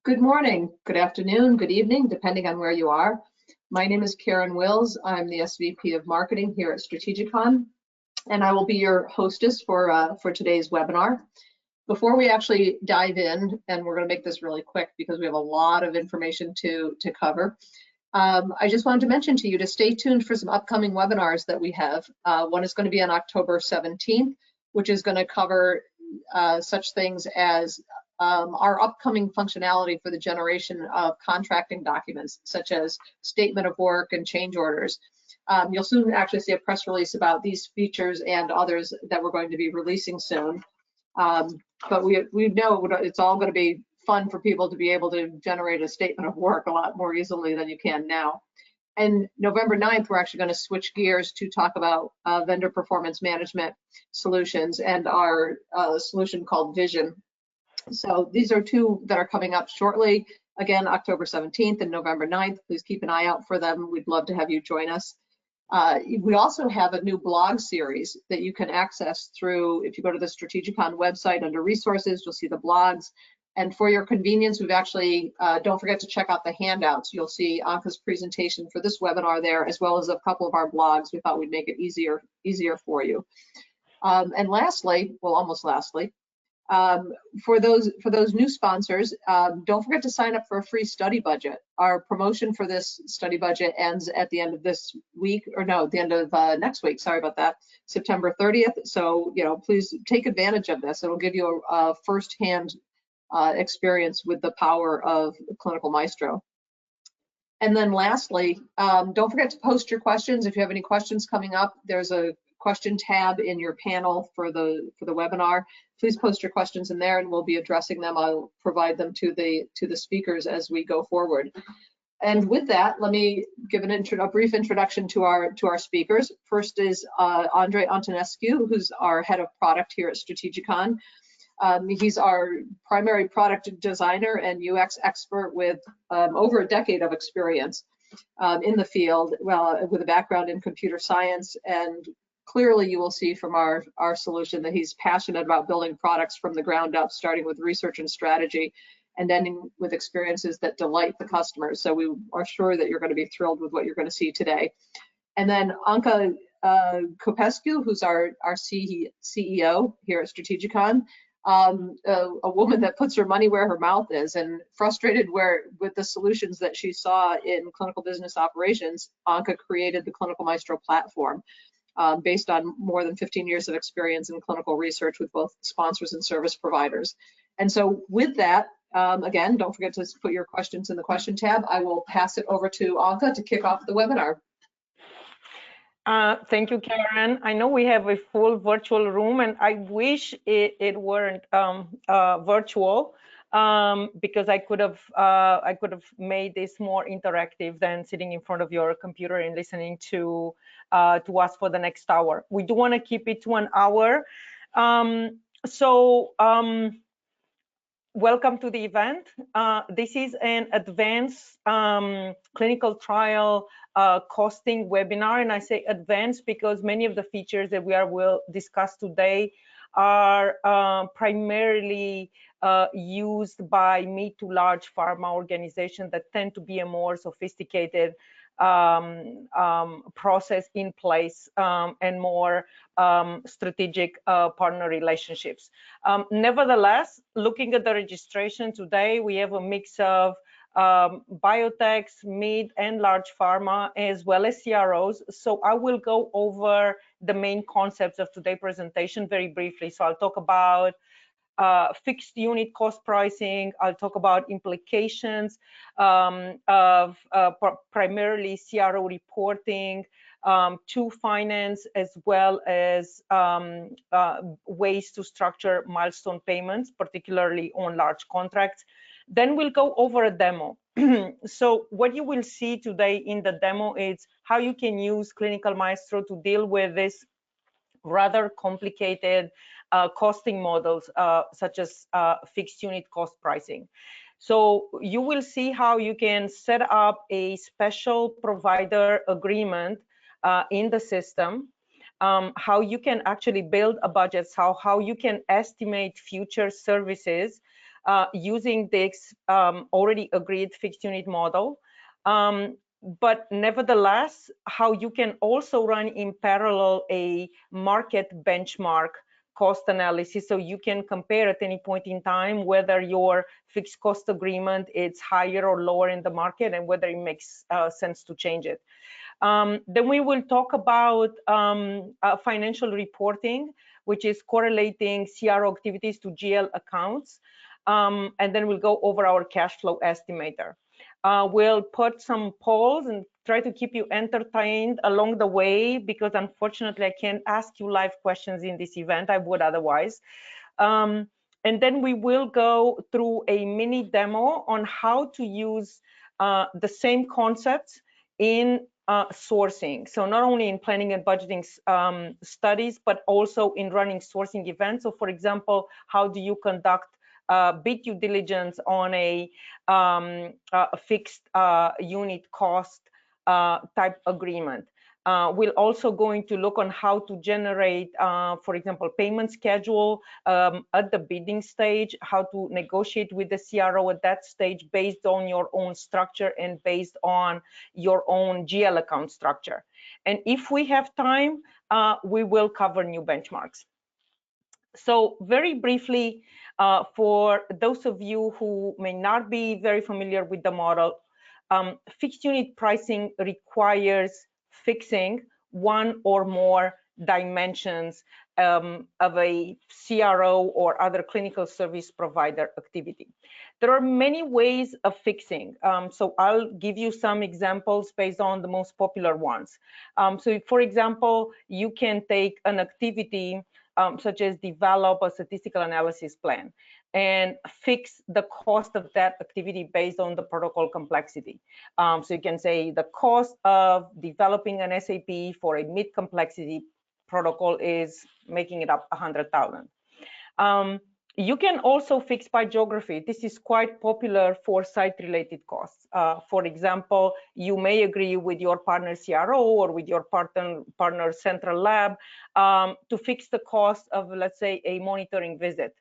Good morning, good afternoon, good evening, depending on where you are. My name is Karen Wills. I'm the SVP of Marketing here at Strategicon, and I will be your hostess for today's webinar. Before we actually dive in, and we're going to make this really quick because we have a lot of information to cover, I just wanted to mention to you to stay tuned for some upcoming webinars that we have. One is going to be on October 17th, which is going to cover such things as our upcoming functionality for the generation of contracting documents, such as statement of work and change orders. You'll soon actually see a press release about these features and others that we're going to be releasing soon. But we know it's all going to be fun for people to be able to generate a statement of work a lot more easily than you can now. And November 9th, we're actually going to switch gears to talk about vendor performance management solutions and our solution called Vision. So these are two that are coming up shortly. Again, October 17th and November 9th. Please keep an eye out for them. We'd love to have you join us. We also have a new blog series that you can access through, if you go to the Strategicon website under resources, you'll see the blogs. And for your convenience, we've actually, don't forget to check out the handouts. You'll see Anka's presentation for this webinar there, as well as a couple of our blogs. We thought we'd make it easier for you. And lastly, well, almost lastly, for those new sponsors, don't forget to sign up for a free study budget. Our promotion for this study budget ends at the end of this week, or no, the end of next week. Sorry about that, September 30th. So, please take advantage of this. It'll give you a firsthand experience with the power of Clinical Maestro. And then lastly, don't forget to post your questions. If you have any questions coming up, there's a question tab in your panel for the webinar. Please post your questions in there and we'll be addressing them. I'll provide them to the speakers as we go forward. And with that, let me give a brief introduction to our speakers. First is Andre Antonescu, who's our head of product here at Strategicon. He's our primary product designer and UX expert with over a decade of experience in the field, with a background in computer science. And clearly you will see from our solution that he's passionate about building products from the ground up, starting with research and strategy and ending with experiences that delight the customers. So we are sure that you're going to be thrilled with what you're going to see today. And then Anka Kopescu, who's our CEO here at Strategicon, a woman that puts her money where her mouth is, and frustrated with the solutions that she saw in clinical business operations, Anka created the Clinical Maestro platform based on more than 15 years of experience in clinical research with both sponsors and service providers. And so with that, again, don't forget to put your questions in the question tab. I will pass it over to Anka to kick off the webinar. Thank you, Karen. I know we have a full virtual room, and I wish it weren't virtual because I could have made this more interactive than sitting in front of your computer and listening to us for the next hour. We do want to keep it to an hour. Welcome to the event. This is an advanced clinical trial costing webinar, and I say advanced because many of the features that we will discuss today are primarily used by mid to large pharma organizations that tend to be a more sophisticated process in place and more strategic partner relationships. Nevertheless, looking at the registration today, we have a mix of biotechs, mid and large pharma, as well as CROs. So I will go over the main concepts of today's presentation very briefly. So I'll talk about fixed unit cost pricing. I'll talk about implications of primarily CRO reporting to finance, as well as ways to structure milestone payments, particularly on large contracts. Then we'll go over a demo. So what you will see today in the demo is how you can use Clinical Maestro to deal with this rather complicated costing models, such as fixed unit cost pricing. So you will see how you can set up a special provider agreement in the system, how you can actually build a budget, how you can estimate future services, using this already agreed fixed unit model. But nevertheless, how you can also run in parallel a market benchmark cost analysis, so you can compare at any point in time whether your fixed cost agreement is higher or lower in the market and whether it makes sense to change it. Then we will talk about financial reporting, which is correlating CRO activities to GL accounts. And then we'll go over our cash flow estimator. We'll put some polls and try to keep you entertained along the way, because unfortunately I can't ask you live questions in this event. I would otherwise. And then we will go through a mini demo on how to use the same concepts in sourcing. So not only in planning and budgeting studies, but also in running sourcing events. So for example, how do you conduct bid due diligence on a fixed unit cost type agreement? We're also going to look on how to generate, for example, payment schedule at the bidding stage, how to negotiate with the CRO at that stage based on your own structure and based on your own GL account structure. And if we have time, we will cover new benchmarks. So very briefly, for those of you who may not be very familiar with the model, fixed unit pricing requires fixing one or more dimensions of a CRO or other clinical service provider activity. There are many ways of fixing. So I'll give you some examples based on the most popular ones. So for example, you can take an activity such as develop a statistical analysis plan and fix the cost of that activity based on the protocol complexity. So you can say the cost of developing an SAP for a mid-complexity protocol is making it up 100,000. You can also fix by geography. This is quite popular for site-related costs. For example, you may agree with your partner CRO or with your partner central lab to fix the cost of, let's say, a monitoring visit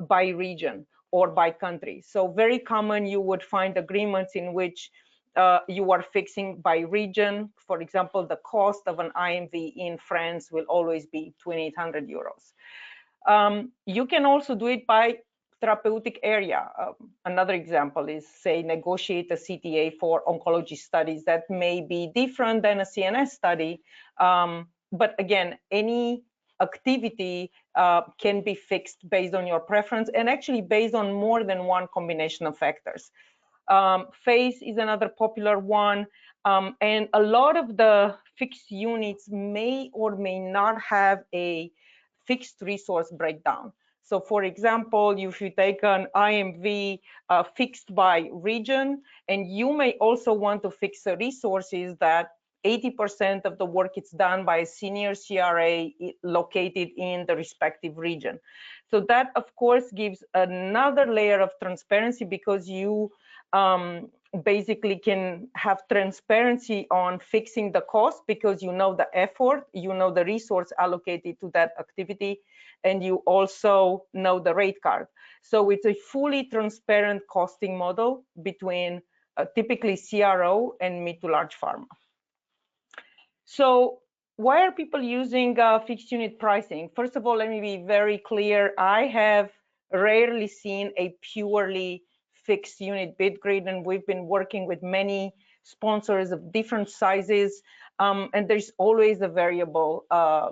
by region or by country. So very common, you would find agreements in which you are fixing by region. For example, the cost of an IMV in France will always be 2,800 euros. You can also do it by therapeutic area. Another example is, say, negotiate a CTA for oncology studies that may be different than a CNS study. But again, any activity can be fixed based on your preference and actually based on more than one combination of factors. Phase is another popular one. And a lot of the fixed units may or may not have a fixed resource breakdown. So for example, if you take an IMV fixed by region, and you may also want to fix the resources that 80% of the work is done by a senior CRA located in the respective region. So that, of course, gives another layer of transparency, because you basically can have transparency on fixing the cost, because you know the effort, you know the resource allocated to that activity, and you also know the rate card. So it's a fully transparent costing model between typically CRO and mid to large pharma. So why are people using fixed unit pricing? First of all, let me be very clear. I have rarely seen a purely fixed unit bid grid, and we've been working with many sponsors of different sizes, and there's always a variable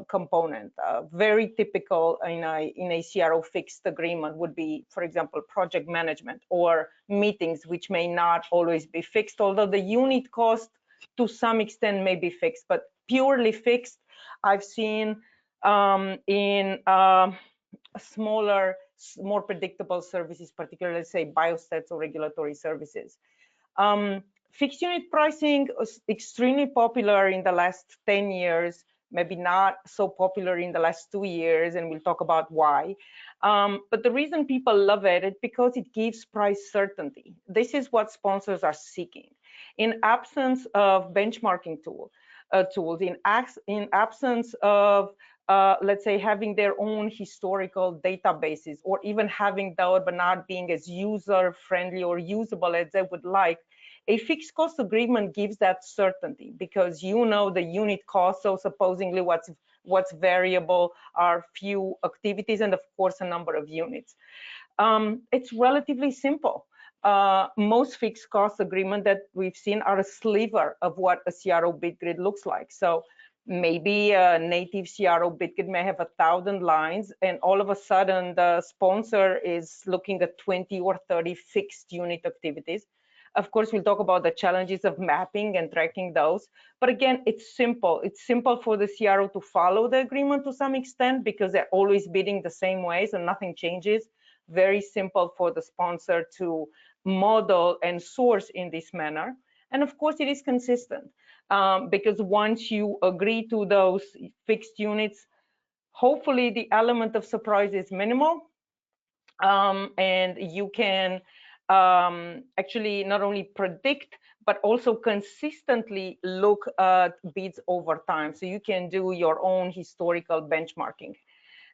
component. Very typical in a CRO fixed agreement would be, for example, project management or meetings, which may not always be fixed, although the unit cost to some extent may be fixed, but purely fixed I've seen in smaller, more predictable services, particularly, say, biostats or regulatory services. Fixed unit pricing was extremely popular in the last 10 years, maybe not so popular in the last 2 years, and we'll talk about why. But the reason people love it is because it gives price certainty. This is what sponsors are seeking. In absence of benchmarking tools, in absence of let's say, having their own historical databases, or even having those but not being as user-friendly or usable as they would like, a fixed cost agreement gives that certainty, because you know the unit cost. So supposedly what's variable are few activities and of course a number of units. It's relatively simple. Most fixed cost agreement that we've seen are a sliver of what a CRO bid grid looks like. So maybe a native CRO bid grid may have 1,000 lines, and all of a sudden the sponsor is looking at 20 or 30 fixed unit activities. Of course, we'll talk about the challenges of mapping and tracking those. But again, it's simple. It's simple for the CRO to follow the agreement to some extent, because they're always bidding the same way, so nothing changes. Very simple for the sponsor to model and source in this manner. And of course, it is consistent, because once you agree to those fixed units, hopefully the element of surprise is minimal, and you can actually not only predict, but also consistently look at bids over time. So you can do your own historical benchmarking.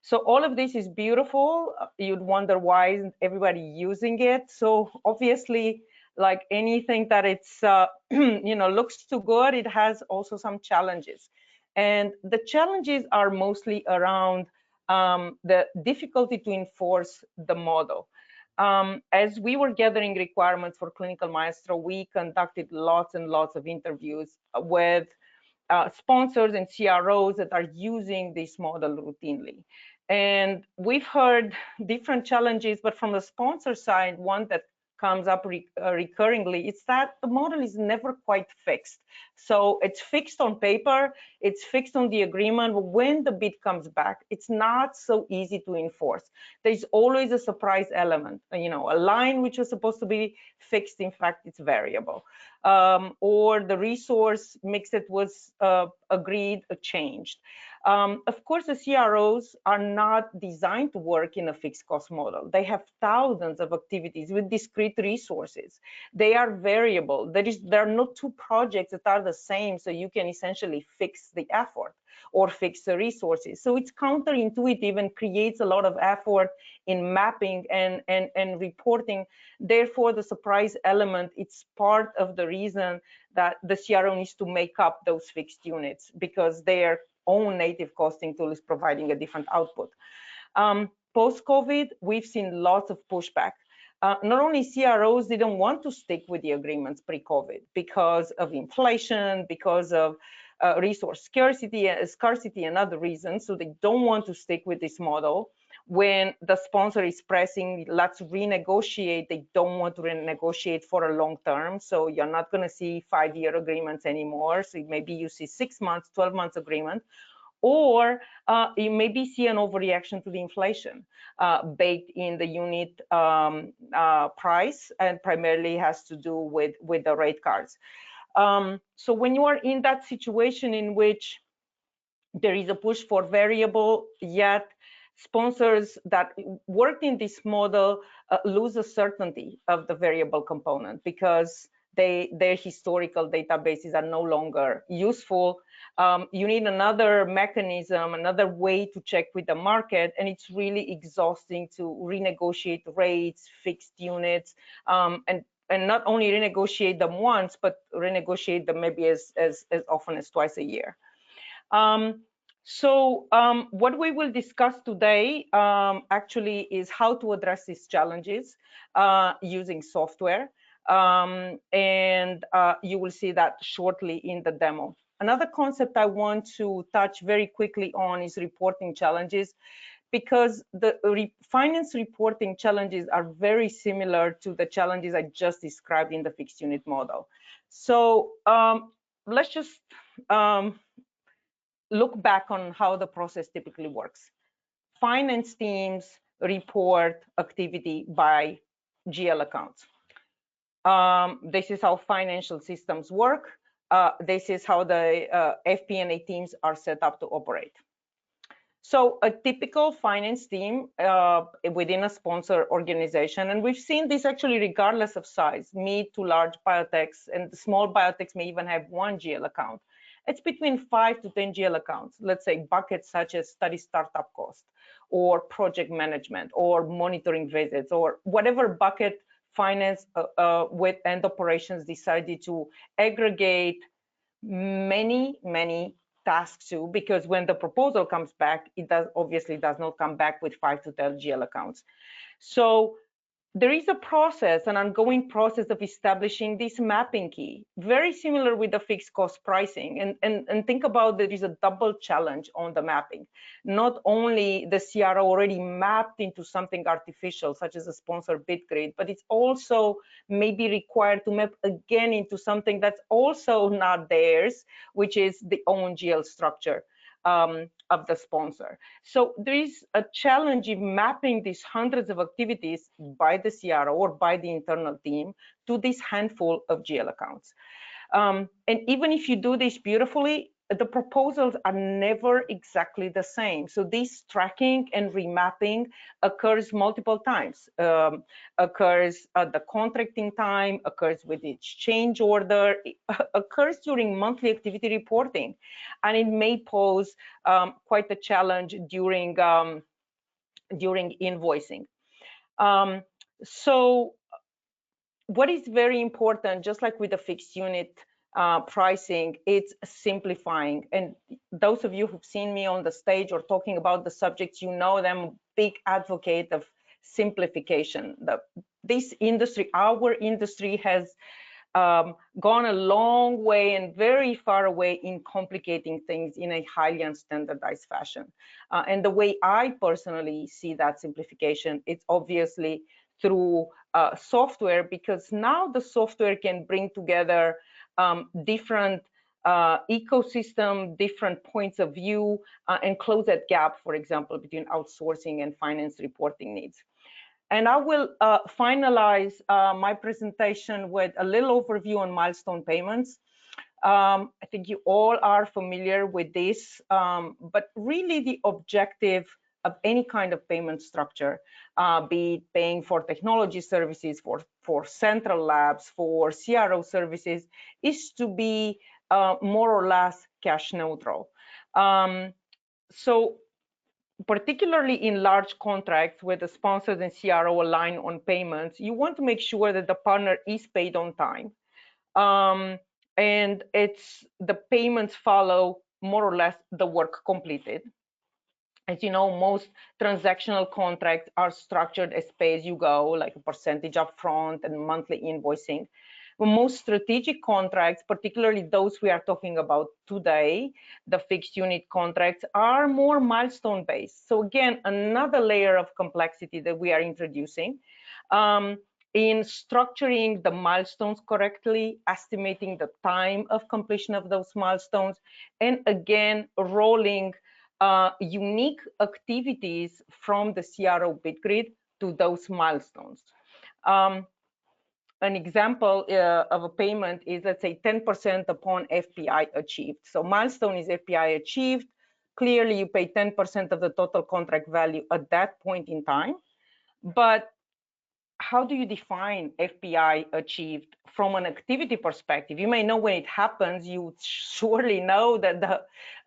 So all of this is beautiful. You'd wonder why isn't everybody using it? So obviously, like anything that it's looks too good, it has also some challenges. And the challenges are mostly around the difficulty to enforce the model. As we were gathering requirements for Clinical Maestro, we conducted lots and lots of interviews with sponsors and CROs that are using this model routinely. And we've heard different challenges, but from the sponsor side, one that comes up recurringly, it's that the model is never quite fixed. So it's fixed on paper, it's fixed on the agreement, but when the bid comes back, it's not so easy to enforce. There's always a surprise element. A line which was supposed to be fixed, in fact, it's variable. Or the resource mix that was agreed changed. Of course, the CROs are not designed to work in a fixed cost model. They have thousands of activities with discrete resources. They are variable. There are not two projects that are the same, so you can essentially fix the effort or fix the resources. So it's counterintuitive and creates a lot of effort in mapping and reporting. Therefore, the surprise element, it's part of the reason that the CRO needs to make up those fixed units, because their own native costing tool is providing a different output. Post-COVID, we've seen lots of pushback. Not only CROs didn't want to stick with the agreements pre-COVID because of inflation, because of resource scarcity and other reasons, so they don't want to stick with this model. When the sponsor is pressing, let's renegotiate, they don't want to renegotiate for a long term. So you're not going to see 5-year agreements anymore. So maybe you see 6 months, 12 months agreement, or you maybe see an overreaction to the inflation baked in the unit price, and primarily has to do with the rate cards. So when you are in that situation in which there is a push for variable, yet sponsors that worked in this model lose the certainty of the variable component, because their historical databases are no longer useful. You need another mechanism, another way to check with the market, and it's really exhausting to renegotiate rates, fixed units, and not only renegotiate them once, but renegotiate them maybe as often as twice a year. So what we will discuss today actually is how to address these challenges using software. And you will see that shortly in the demo. Another concept I want to touch very quickly on is reporting challenges, because the finance reporting challenges are very similar to the challenges I just described in the fixed unit model. So let's just look back on how the process typically works. Finance teams report activity by GL accounts. This is how financial systems work. This is how the FP&A teams are set up to operate. So a typical finance team within a sponsor organization, and we've seen this actually regardless of size, mid to large biotechs, and the small biotechs may even have one GL account. it's between 5 to 10 GL accounts. Let's say buckets such as study startup cost, or project management, or monitoring visits, or whatever bucket finance with and operations decided to aggregate many tasks to, because when the proposal comes back, it obviously does not come back with 5 to 10 GL accounts. So there is a process, an ongoing process of establishing this mapping key, very similar with the fixed cost pricing. And think about there is a double challenge on the mapping. Not only the CRO already mapped into something artificial, such as a sponsored bid grid, but it's also maybe required to map again into something that's also not theirs, which is the own GL structure of the sponsor. So there is a challenge in mapping these hundreds of activities by the CRO or by the internal team to this handful of GL accounts. And even if you do this beautifully, the proposals are never exactly the same. So this tracking and remapping occurs multiple times, occurs at the contracting time, occurs with each change order, occurs during monthly activity reporting, and it may pose quite a challenge during invoicing. So what is very important, just like with the fixed unit pricing, it's simplifying. And those of you who've seen me on the stage or talking about the subjects, you know that I'm a big advocate of simplification. This industry, our industry, has gone a long way and very far away in complicating things in a highly unstandardized fashion. And the way I personally see that simplification, it's obviously through software, because now the software can bring together different ecosystem, different points of view, and close that gap, for example, between outsourcing and finance reporting needs. And I will finalize my presentation with a little overview on milestone payments. I think you all are familiar with this, but really the objective of any kind of payment structure, be it paying for technology services, for central labs, for CRO services, is to be more or less cash neutral. So particularly in large contracts where the sponsors and CRO align on payments, you want to make sure that the partner is paid on time. And the payments follow more or less the work completed. As you know, most transactional contracts are structured as pay-as-you-go, like a percentage upfront and monthly invoicing. But most strategic contracts, particularly those we are talking about today, the fixed unit contracts, are more milestone-based. So again, another layer of complexity that we are introducing in structuring the milestones correctly, estimating the time of completion of those milestones, and again, rolling unique activities from the CRO bid grid to those milestones. An example of a payment is, let's say, 10% upon FPI achieved. So milestone is FPI achieved. Clearly, you pay 10% of the total contract value at that point in time. But how do you define FPI achieved from an activity perspective? You may know when it happens. You surely know that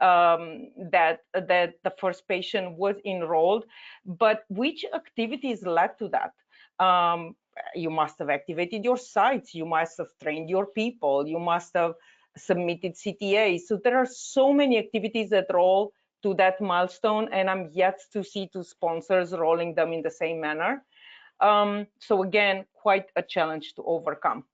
the first patient was enrolled, but which activities led to that? You must have activated your sites. You must have trained your people. You must have submitted CTAs. So there are so many activities that roll to that milestone, and I'm yet to see two sponsors rolling them in the same manner. So again, quite a challenge to overcome.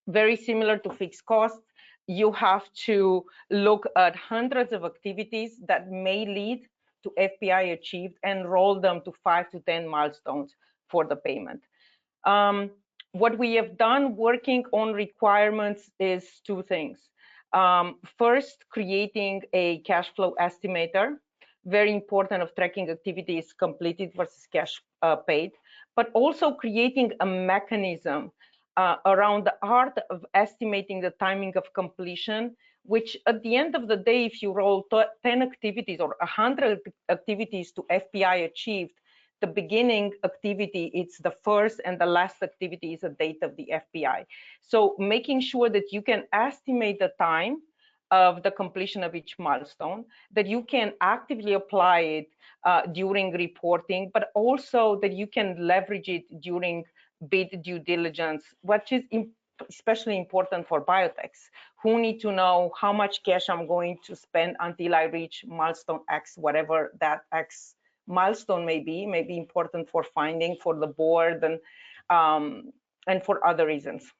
Very similar to fixed costs, you have to look at hundreds of activities that may lead to FPI achieved and roll them to 5 to 10 milestones for the payment. What we have done working on requirements is two things. First, creating a cash flow estimator, very important, of tracking activities completed versus cash paid, but also creating a mechanism around the art of estimating the timing of completion, which at the end of the day, if you roll 10 activities or 100 activities to FPI achieved, the beginning activity, it's the first, and the last activity is the date of the FPI. So making sure that you can estimate the time of the completion of each milestone, that you can actively apply it during reporting, but also that you can leverage it during bid due diligence, which is especially important for biotechs who need to know how much cash I'm going to spend until I reach milestone X, whatever that X milestone may be important for finding for the board and for other reasons.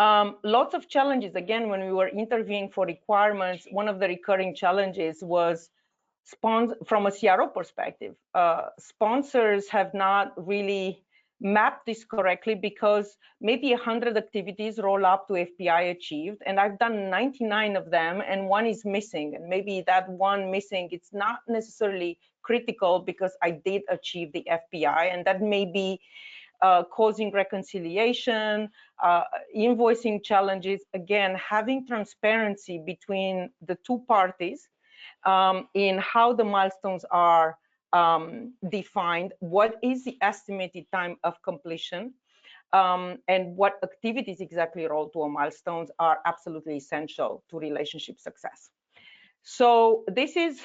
Lots of challenges. Again, when we were interviewing for requirements, one of the recurring challenges was from a CRO perspective. Sponsors have not really mapped this correctly because maybe 100 activities roll up to FPI achieved, and I've done 99 of them, and one is missing. And maybe that one missing, it's not necessarily critical because I did achieve the FPI, and that may be causing reconciliation, invoicing challenges. Again, having transparency between the two parties in how the milestones are defined, what is the estimated time of completion, and what activities exactly roll to a milestones are absolutely essential to relationship success. So this is,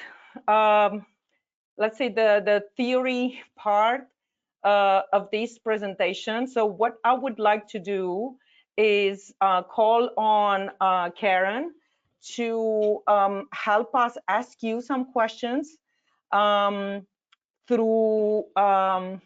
let's say, the theory part of this presentation. So what I would like to do is call on Karen to help us ask you some questions through our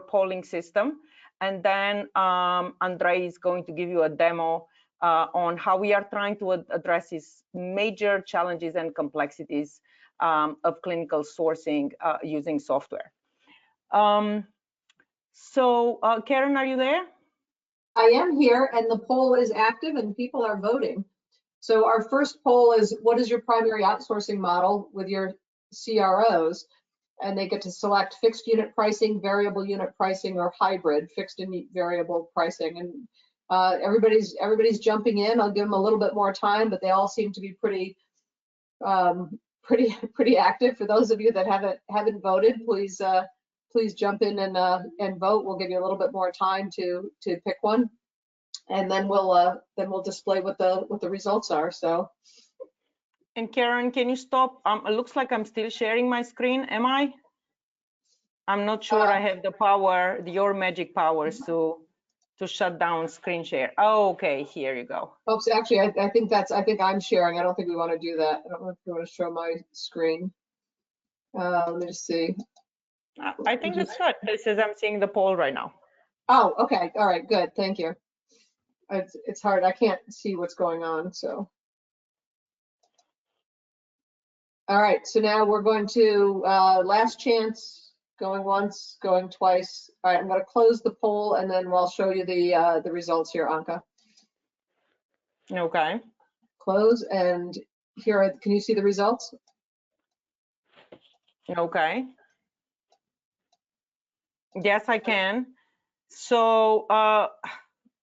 polling system, and then Andre is going to give you a demo on how we are trying to address these major challenges and complexities of clinical sourcing using software. Karen, are you there? I am here, and the poll is active and people are voting. So our first poll is, what is your primary outsourcing model with your CROs? And they get to select fixed unit pricing, variable unit pricing, or hybrid, fixed and variable pricing. And everybody's jumping in. I'll give them a little bit more time, but they all seem to be pretty active. For those of you that haven't voted, please jump in and vote. We'll give you a little bit more time to pick one, and then we'll display what the results are. So. And Karen, can you stop? It looks like I'm still sharing my screen. Am I? I'm not sure I have the power, your magic powers to shut down screen share. Oh, okay, here you go. Oops, actually, I think I'm sharing. I don't think we want to do that. I don't know if you want to show my screen. Let me just see. I think that's good. It says I'm seeing the poll right now. Oh, okay. All right, good. Thank you. It's hard. I can't see what's going on, so. All right, so now we're going to last chance, going once, going twice. All right, I'm going to close the poll, and then we'll show you the results here, Anka. Okay. Close, and here, can you see the results? Okay. Yes, I can. So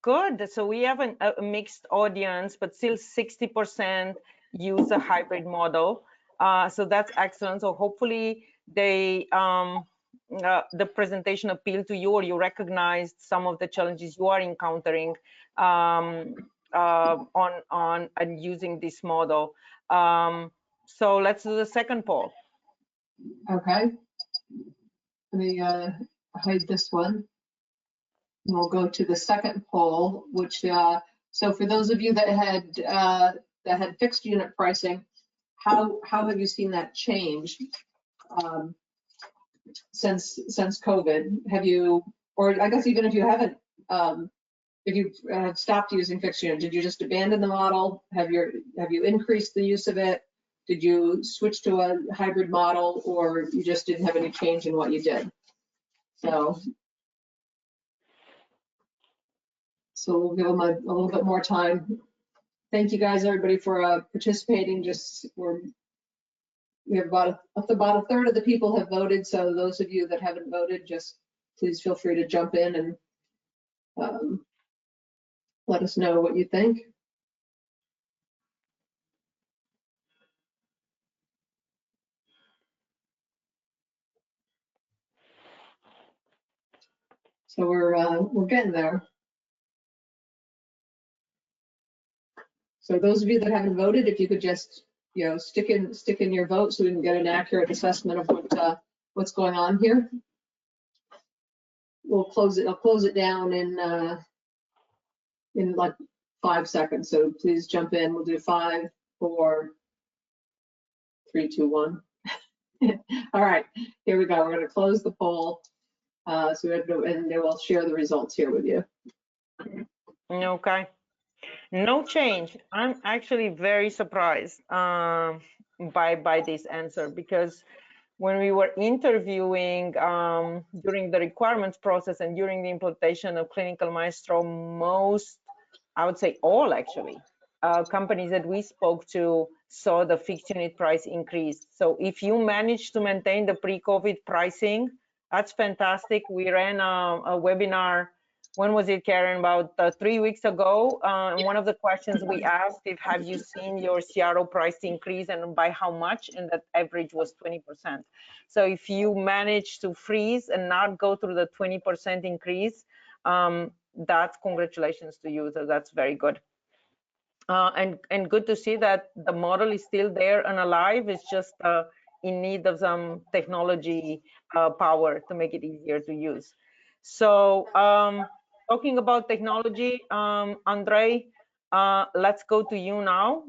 good. So we have a mixed audience, but still 60% use a hybrid model. So that's excellent. So hopefully the presentation appealed to you, or you recognized some of the challenges you are encountering on using this model. So let's do the second poll. Okay. Let me hide this one. And we'll go to the second poll, which so for those of you that had fixed unit pricing, how have you seen that change since COVID? Have you, or I guess even if you haven't, if you have stopped using fixed unit, did you just abandon the model? Have you increased the use of it? Did you switch to a hybrid model, or you just didn't have any change in what you did? So we'll give them a little bit more time. Thank you guys, everybody, for participating. We have about a third of the people have voted. So those of you that haven't voted, just please feel free to jump in and let us know what you think. So we're getting there. So those of you that haven't voted, if you could just, stick in your vote so we can get an accurate assessment of what's going on here. We'll close it. I'll close it down in like 5 seconds. So please jump in. We'll do 5, 4, 3, 2, 1. All right, here we go. We're going to close the poll. So we have to, and they will share the results here with you. Okay. No change. I'm actually very surprised by this answer, because when we were interviewing during the requirements process and during the implementation of Clinical Maestro, most, I would say all actually, companies that we spoke to saw the fixed unit price increase. So if you manage to maintain the pre-COVID pricing, that's fantastic. We ran a webinar. When was it, Karen? About 3 weeks ago. And one of the questions we asked is, have you seen your CRO price increase and by how much? And that average was 20%. So if you manage to freeze and not go through the 20% increase, that's congratulations to you. So that's very good. And good to see that the model is still there and alive. It's just in need of some technology power to make it easier to use. So talking about technology, Andre, let's go to you now.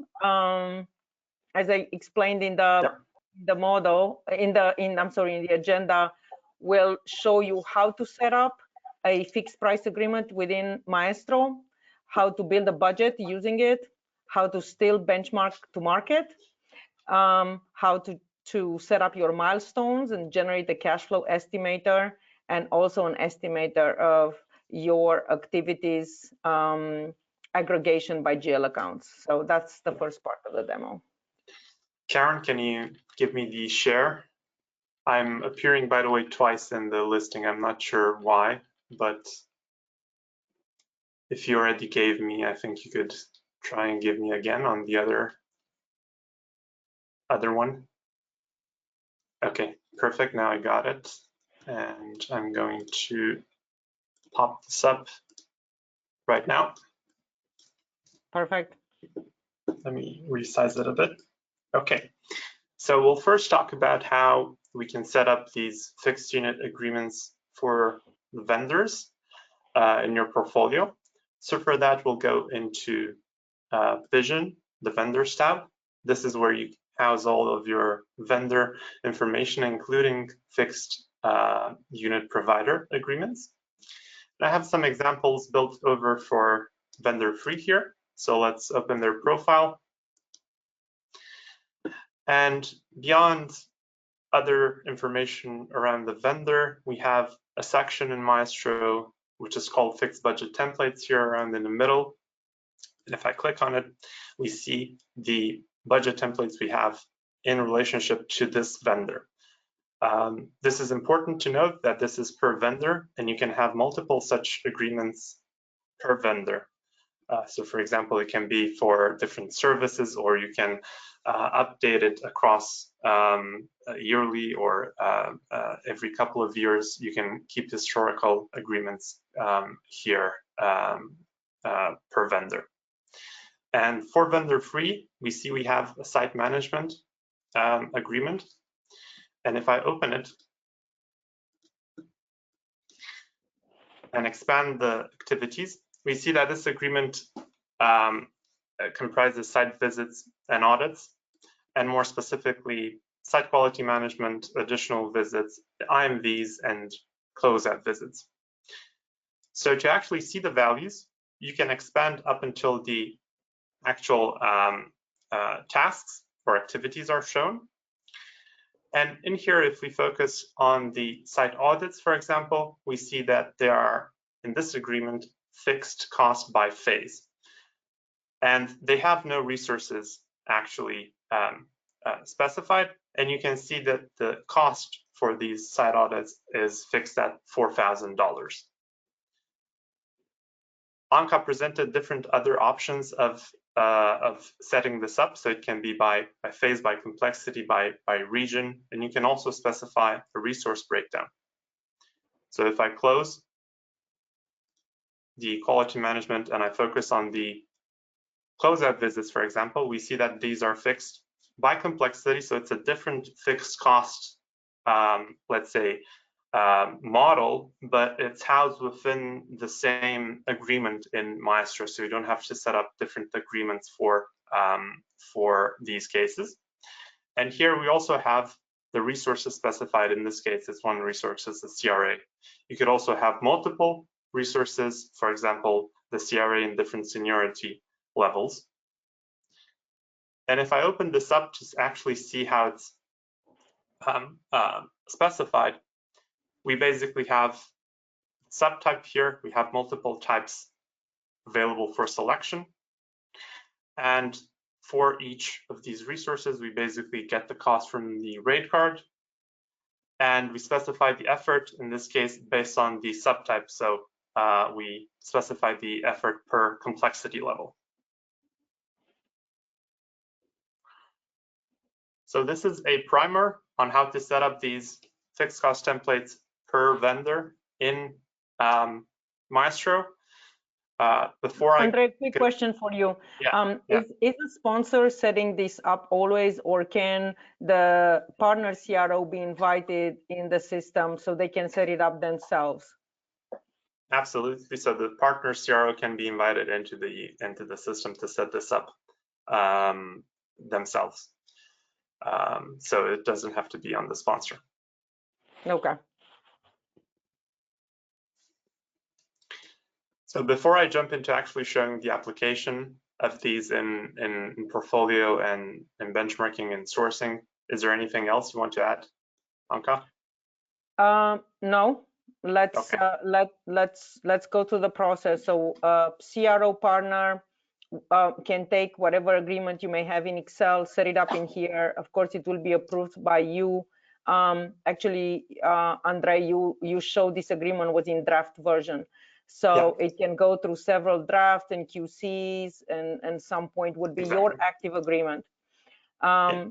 As I explained in the model, in the agenda, we'll show you how to set up a fixed price agreement within Maestro, how to build a budget using it, how to still benchmark to market, how to set up your milestones and generate a cash flow estimator, and also an estimator of your activities aggregation by GL accounts. So that's the first part of the demo. Karen, can you give me the share? I'm appearing, by the way, twice in the listing. I'm not sure why, but if you already gave me, I think you could try and give me again on the other one. Okay, perfect. Now I got it. And I'm going to pop this up right now. Perfect. Let me resize it a bit. Okay, so we'll first talk about how we can set up these fixed unit agreements for the vendors in your portfolio. So for that, we'll go into Vision, the Vendors tab. This is where you house all of your vendor information, including fixed unit provider agreements. And I have some examples built over for vendor free here. So let's open their profile. And beyond other information around the vendor, we have a section in Maestro which is called Fixed Budget Templates here around in the middle. And if I click on it, we see the budget templates we have in relationship to this vendor. This is important to note that this is per vendor, and you can have multiple such agreements per vendor. So for example, it can be for different services, or you can update it across yearly or every couple of years. You can keep historical agreements here per vendor. And for vendor free, we see we have a site management agreement. And if I open it and expand the activities, we see that this agreement comprises site visits and audits, and more specifically, site quality management, additional visits, IMVs, and closeout visits. So to actually see the values, you can expand up until the actual tasks or activities are shown. And in here, if we focus on the site audits, for example, we see that there are, in this agreement, fixed cost by phase. And they have no resources actually specified. And you can see that the cost for these site audits is fixed at $4,000. Anka presented different other options of setting this up. So it can be by phase, by complexity, by region, and you can also specify a resource breakdown. So if I close the quality management and I focus on the closeout visits, for example, we see that these are fixed by complexity, so it's a different fixed cost, let's say, model, but it's housed within the same agreement in Maestro, so you don't have to set up different agreements for these cases. And here we also have the resources specified. In this case, it's one resource, it's the CRA. You could also have multiple resources, for example, the CRA in different seniority levels. And if I open this up to actually see how it's specified, we basically have subtype here. We have multiple types available for selection. And for each of these resources, we basically get the cost from the rate card. And we specify the effort, in this case, based on the subtype. So we specify the effort per complexity level. So this is a primer on how to set up these fixed cost templates per vendor in Maestro. Before Andre, quick question for you. Is the sponsor setting this up always, or can the partner CRO be invited in the system so they can set it up themselves? Absolutely. So the partner CRO can be invited into the system to set this up themselves. So it doesn't have to be on the sponsor. Okay. So before I jump into actually showing the application of these in portfolio and in benchmarking and sourcing, is there anything else you want to add, Anka? No. Let's let's go through the process. So CRO partner can take whatever agreement you may have in Excel, set it up in here. Of course, it will be approved by you. Actually, Andre, you showed this agreement was in draft version. So it can go through several drafts and QCs, and some point would be your active agreement.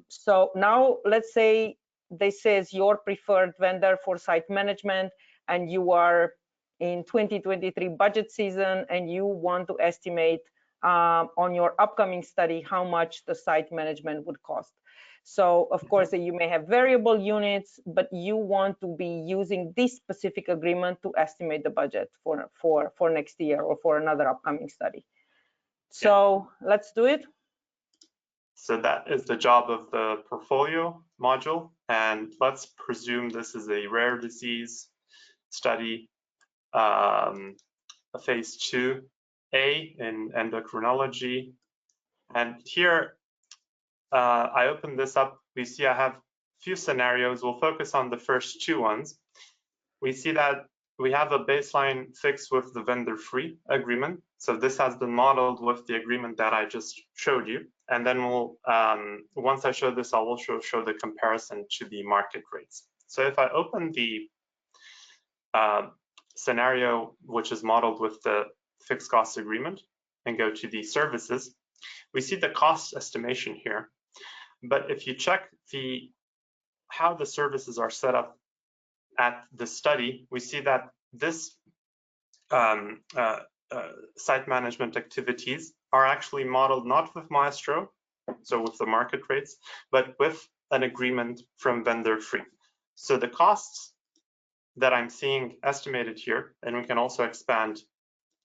So now let's say this is your preferred vendor for site management, and you are in 2023 budget season, and you want to estimate on your upcoming study how much the site management would cost. So of course you may have variable units, but you want to be using this specific agreement to estimate the budget for next year or for another upcoming study. So let's do it. So that is the job of the portfolio module, and let's presume this is a rare disease study, a phase 2A in endocrinology. And here I open this up. We see I have a few scenarios. We'll focus on the first two ones. We see that we have a baseline fixed with the vendor-free agreement. So this has been modeled with the agreement that I just showed you. And then we'll, once I show this, I'll also show the comparison to the market rates. So if I open the scenario, which is modeled with the fixed cost agreement, and go to the services, we see the cost estimation here. But if you check how the services are set up at the study, we see that this site management activities are actually modeled not with Maestro, so with the market rates, but with an agreement from vendor free. So the costs that I'm seeing estimated here, and we can also expand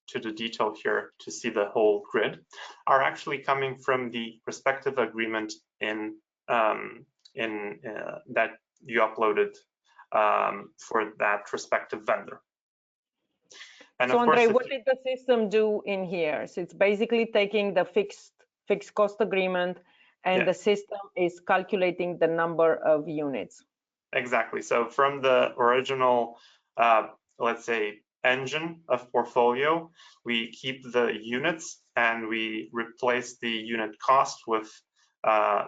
to the detail here to see the whole grid, are actually coming from the respective agreement in that you uploaded for that respective vendor. And so of course, Andre, what did the system do in here? So it's basically taking the fixed cost agreement, and the system is calculating the number of units. Exactly. So from the original, let's say, engine of portfolio, we keep the units and we replace the unit cost with,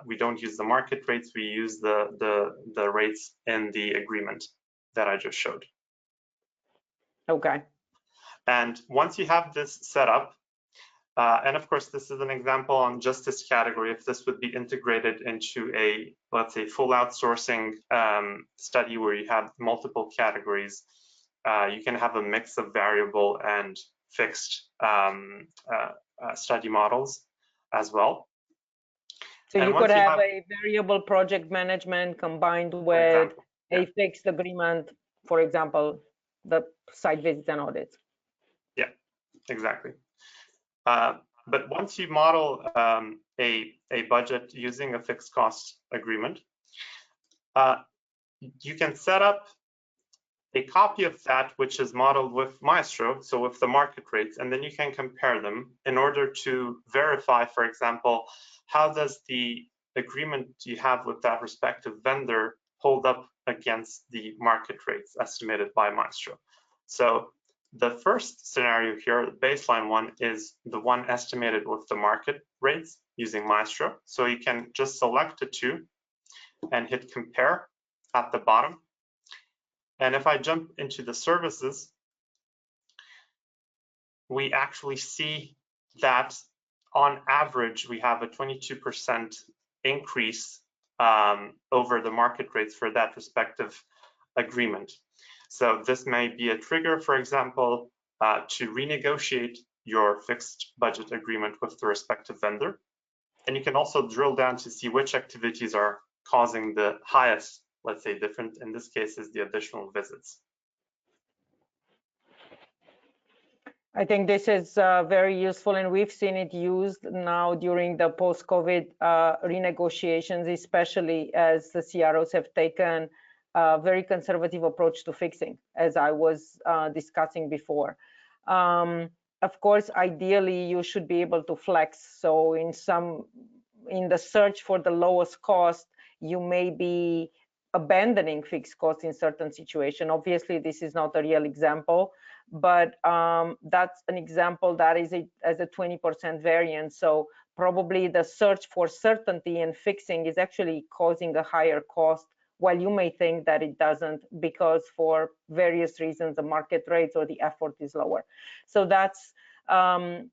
we don't use the market rates, we use the rates in the agreement that I just showed. Okay. And once you have this set up, and of course, this is an example on just this category. If this would be integrated into a, let's say, full outsourcing study where you have multiple categories, you can have a mix of variable and fixed study models. as well. So And you could have a variable project management combined with a fixed agreement, for example, the site visits and audits. Yeah, exactly. But once you model a budget using a fixed cost agreement, you can set up a copy of that which is modeled with Maestro, so with the market rates, and then you can compare them in order to verify, for example, how does the agreement you have with that respective vendor hold up against the market rates estimated by Maestro. So the first scenario here, the baseline one, is the one estimated with the market rates using Maestro. So you can just select the two and hit compare at the bottom. And if I jump into the services, we actually see that on average, we have a 22% increase over the market rates for that respective agreement. So this may be a trigger, for example, to renegotiate your fixed budget agreement with the respective vendor. And you can also drill down to see which activities are causing the highest, let's say, different, in this case, is the additional visits. I think this is very useful, and we've seen it used now during the post-COVID renegotiations, especially as the CROs have taken a very conservative approach to fixing, as I was discussing before. Of course, ideally, you should be able to flex. So in the search for the lowest cost, you may be abandoning fixed costs in certain situations. Obviously, this is not a real example, but that's an example that is as a 20% variance. So probably the search for certainty and fixing is actually causing a higher cost, while you may think that it doesn't, because for various reasons the market rates or the effort is lower. So that's trying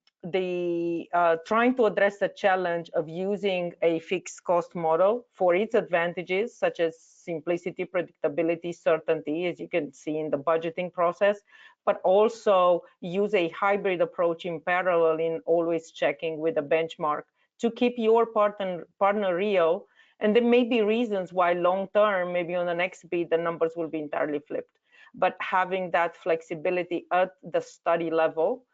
to address the challenge of using a fixed cost model for its advantages, such as simplicity, predictability, certainty, as you can see in the budgeting process, but also use a hybrid approach in parallel in always checking with a benchmark to keep your partner real. And there may be reasons why long-term, maybe on the next bid, the numbers will be entirely flipped. But having that flexibility at the study level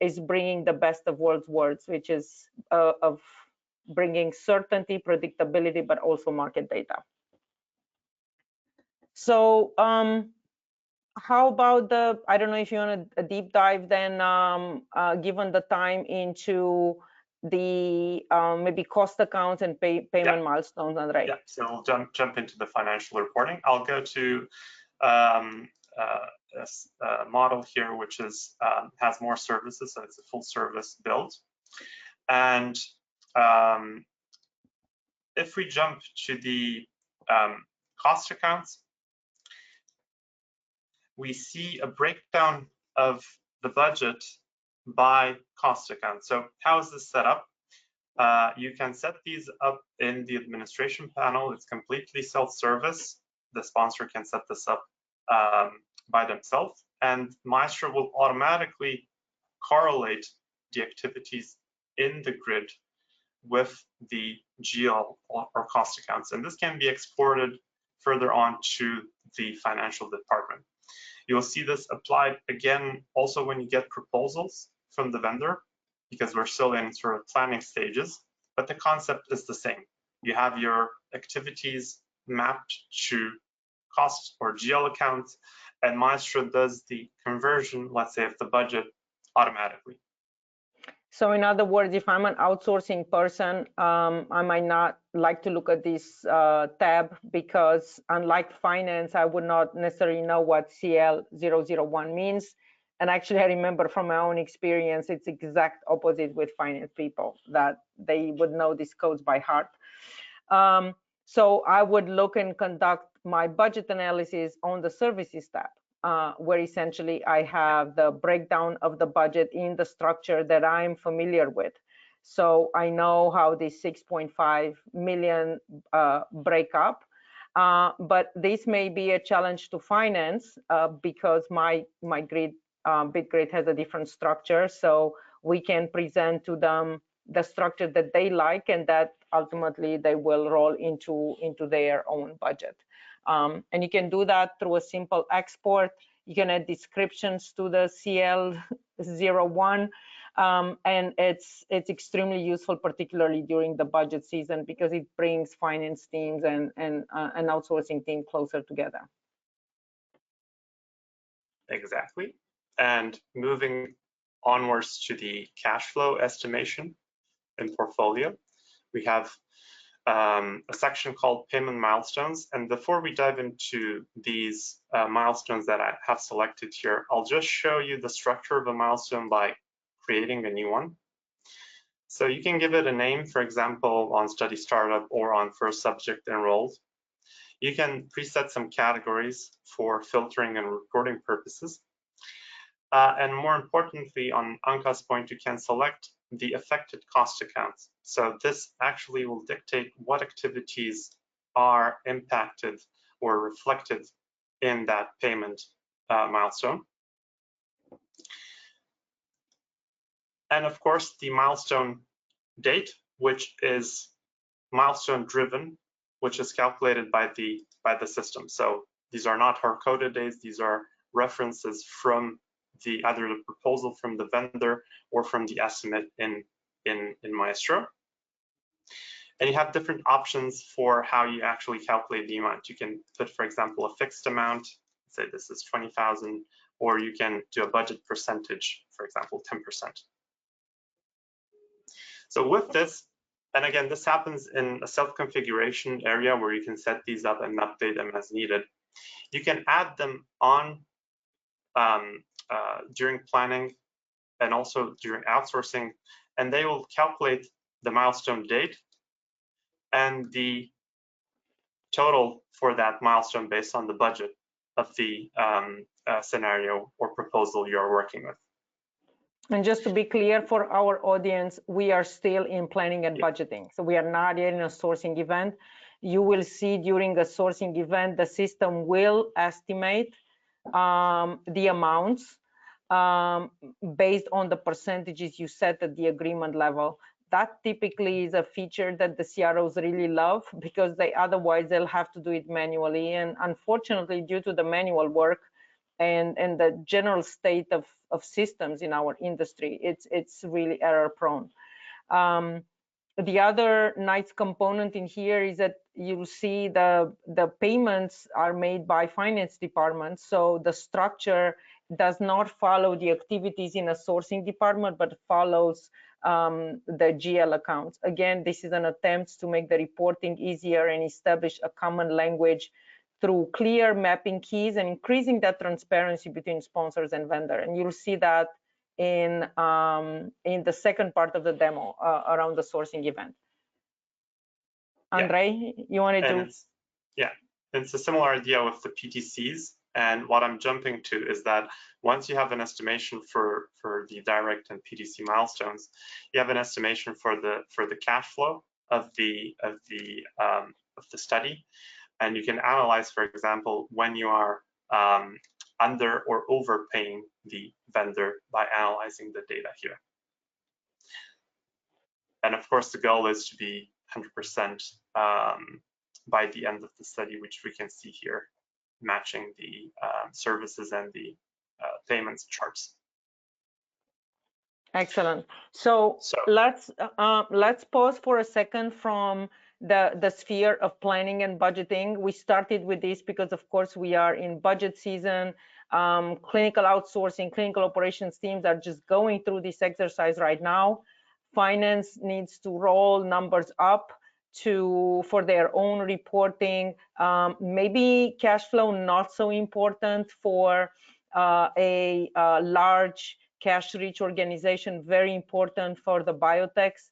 is bringing the best of worlds, which is of bringing certainty, predictability, but also market data. So how about I don't know if you want a deep dive then, given the time, into the maybe cost accounts and payment milestones, Andrei. Yeah, so we'll jump into the financial reporting. I'll go to a model here, which is has more services, so it's a full service build. And if we jump to the cost accounts, we see a breakdown of the budget by cost account. So how is this set up? You can set these up in the administration panel. It's completely self-service. The sponsor can set this up by themselves, and Maestro will automatically correlate the activities in the grid with the GL or cost accounts. And this can be exported further on to the financial department. You'll see this applied again also when you get proposals from the vendor, because we're still in sort of planning stages, but the concept is the same. You have your activities mapped to cost or GL accounts, and Maestro does the conversion, let's say, of the budget automatically. So in other words, if I'm an outsourcing person, I might not like to look at this tab, because unlike finance, I would not necessarily know what CL001 means. And actually, I remember from my own experience, it's exact opposite with finance people, that they would know these codes by heart. So I would look and conduct my budget analysis on the services tab, where essentially I have the breakdown of the budget in the structure that I'm familiar with. So I know how the 6.5 million break up, but this may be a challenge to finance because my grid, bid grid has a different structure. So we can present to them the structure that they like, and that ultimately they will roll into their own budget. And you can do that through a simple export. You can add descriptions to the CL01, and it's extremely useful, particularly during the budget season, because it brings finance teams and an outsourcing team closer together. Exactly. And moving onwards to the cash flow estimation in portfolio, we have a section called payment milestones. And before we dive into these milestones that I have selected here, I'll just show you the structure of a milestone by creating a new one. So you can give it a name, for example, on study startup or on first subject enrolled. You can preset some categories for filtering and reporting purposes. And more importantly, on Anka's point, you can select the affected cost accounts. So this actually will dictate what activities are impacted or reflected in that payment milestone. And of course, the milestone date, which is milestone driven, which is calculated by the system. So these are not hard-coded dates, these are references from either the proposal from the vendor or from the estimate in Maestro. And you have different options for how you actually calculate the amount. You can put, for example, a fixed amount, say this is 20,000, or you can do a budget percentage, for example, 10%. So with this, and again, this happens in a self-configuration area where you can set these up and update them as needed. You can add them on during planning and also during outsourcing, and they will calculate the milestone date and the total for that milestone based on the budget of the scenario or proposal you're working with. And just to be clear for our audience, we are still in planning and budgeting. So we are not yet in a sourcing event. You will see during a sourcing event, the system will estimate the amounts based on the percentages you set at the agreement level. That typically is a feature that the CROs really love, because otherwise they'll have to do it manually. And unfortunately, due to the manual work and the general state of systems in our industry, it's really error prone. The other nice component in here is that you'll see the payments are made by finance departments. So the structure does not follow the activities in a sourcing department, but follows the GL accounts. Again, this is an attempt to make the reporting easier and establish a common language through clear mapping keys and increasing that transparency between sponsors and vendor. And you'll see that in the second part of the demo around the sourcing event. Andre, you want to do? Yeah, it's a similar idea with the PTCs. And what I'm jumping to is that once you have an estimation for the direct and PTC milestones, you have an estimation for the cash flow of the study, and you can analyze, for example, when you are under or overpaying the vendor by analyzing the data here. And of course, the goal is to be 100% by the end of the study, which we can see here, matching the services and the payments charts. Excellent. So let's pause for a second from the sphere of planning and budgeting. We started with this because, of course, we are in budget season. Clinical outsourcing, clinical operations teams are just going through this exercise right now. Finance needs to roll numbers up for their own reporting. Maybe cash flow not so important for a large cash-rich organization, very important for the biotechs.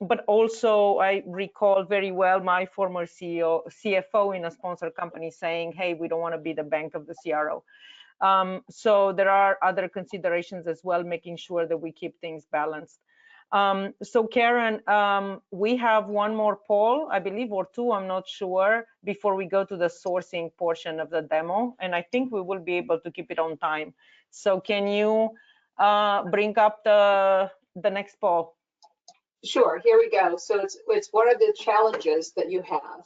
But also, I recall very well my former CFO in a sponsor company saying, hey, we don't want to be the bank of the CRO. So there are other considerations as well, making sure that we keep things balanced. So Karen, we have one more poll, I believe, or two, I'm not sure, before we go to the sourcing portion of the demo. And I think we will be able to keep it on time. So can you bring up the next poll? Sure, here we go. So it's one of the challenges that you have.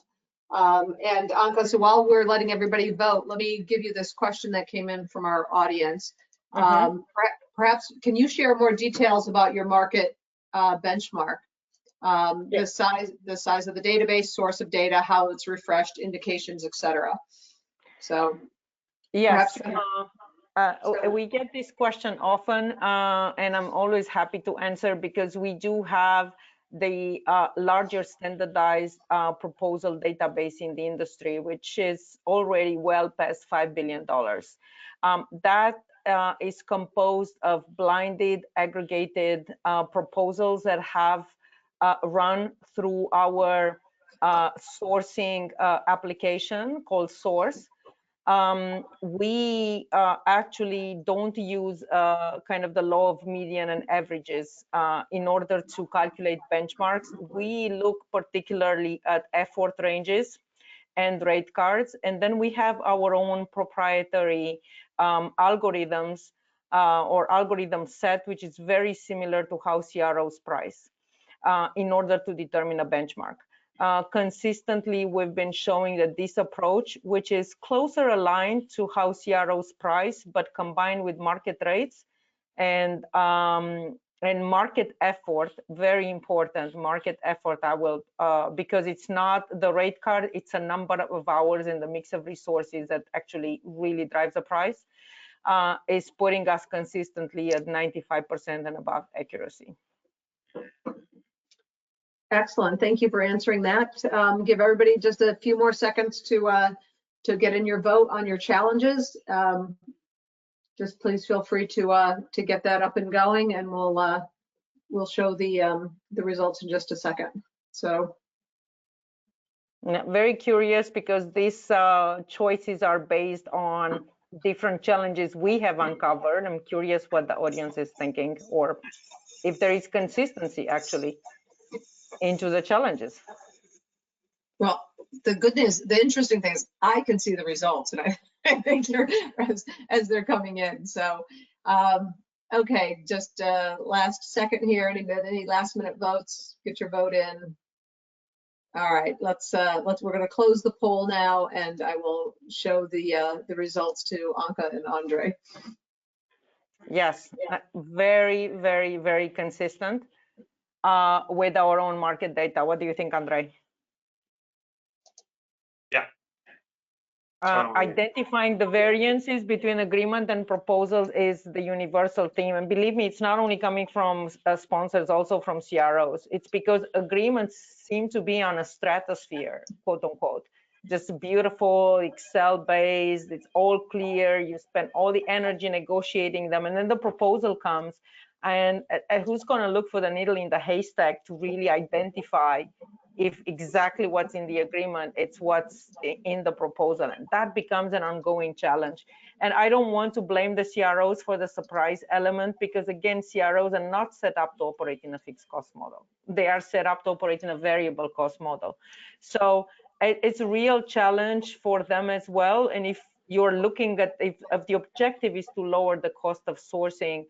And Anka, so while we're letting everybody vote, let me give you this question that came in from our audience. Perhaps can you share more details about your market benchmark? The size of the database, source of data, how it's refreshed, indications, etc. So yes, perhaps we get this question often, and I'm always happy to answer because we do have the larger standardized proposal database in the industry, which is already well past $5 billion. That is composed of blinded, aggregated proposals that have run through our sourcing application called Source. We actually don't use kind of the law of median and averages in order to calculate benchmarks. We look particularly at effort ranges and rate cards, and then we have our own proprietary algorithms or algorithm set, which is very similar to how CROs price in order to determine a benchmark. Consistently, we've been showing that this approach, which is closer aligned to how CROs price, but combined with market rates and market effort, very important market effort. I will because it's not the rate card, it's a number of hours and the mix of resources that actually really drives the price. Is putting us consistently at 95% and above accuracy. Excellent. Thank you for answering that. Give everybody just a few more seconds to get in your vote on your challenges. Just please feel free to get that up and going, and we'll show the results in just a second. So. Very curious because these choices are based on different challenges we have uncovered. I'm curious what the audience is thinking, or if there is consistency actually into the challenges. Well, the interesting thing is I can see the results, and I think you're as they're coming in. So, okay, just last second here. Any last minute votes? Get your vote in. All right, we're going to close the poll now, and I will show the results to Anka and Andre. Yes, very, very, very consistent with our own market data. What do you think, Andre? Yeah. Identifying the variances between agreement and proposals is the universal theme. And believe me, it's not only coming from sponsors, also from CROs. It's because agreements seem to be on a stratosphere, quote unquote. Just beautiful, Excel-based, it's all clear. You spend all the energy negotiating them. And then the proposal comes, and who's going to look for the needle in the haystack to really identify if exactly what's in the agreement, it's what's in the proposal. And that becomes an ongoing challenge. And I don't want to blame the CROs for the surprise element, because again, CROs are not set up to operate in a fixed cost model. They are set up to operate in a variable cost model. So it's a real challenge for them as well. And if you're looking at, if the objective is to lower the cost of sourcing,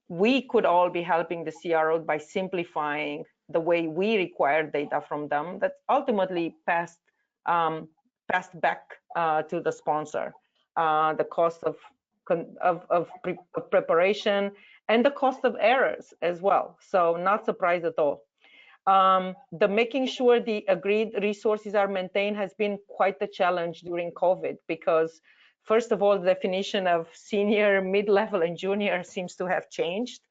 we could all be helping the CRO by simplifying the way we require data from them. That's ultimately passed back to the sponsor. The cost of preparation and the cost of errors as well. So not surprised at all. The making sure the agreed resources are maintained has been quite a challenge during COVID, because first of all, the definition of senior, mid-level, and junior seems to have changed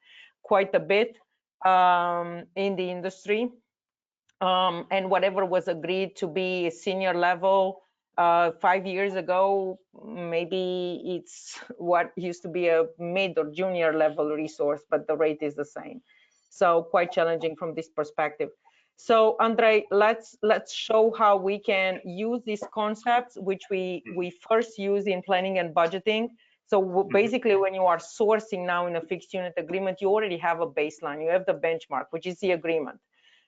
quite a bit in the industry. And whatever was agreed to be a senior level 5 years ago, maybe it's what used to be a mid or junior level resource, but the rate is the same. So quite challenging from this perspective. So Andre, let's show how we can use these concepts, which we first use in planning and budgeting. So basically, when you are sourcing now in a fixed unit agreement, you already have a baseline. You have the benchmark, which is the agreement.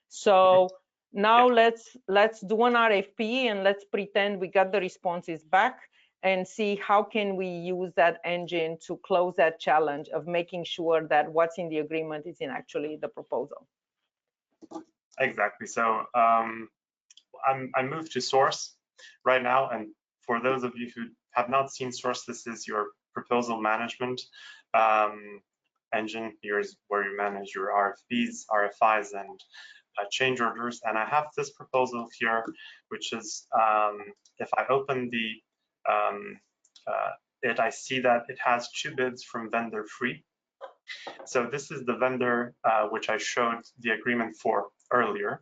So now let's do an RFP and let's pretend we got the responses back and see how can we use that engine to close that challenge of making sure that what's in the agreement is in actually the proposal. Exactly. So I moved to source right now, and for those of you who have not seen source, this is your proposal management engine. Here's where you manage your RFPs, RFIs, and change orders. And I have this proposal here, which is if I open it, I see that it has 2 bids from vendor free. So this is the vendor which I showed the agreement for earlier.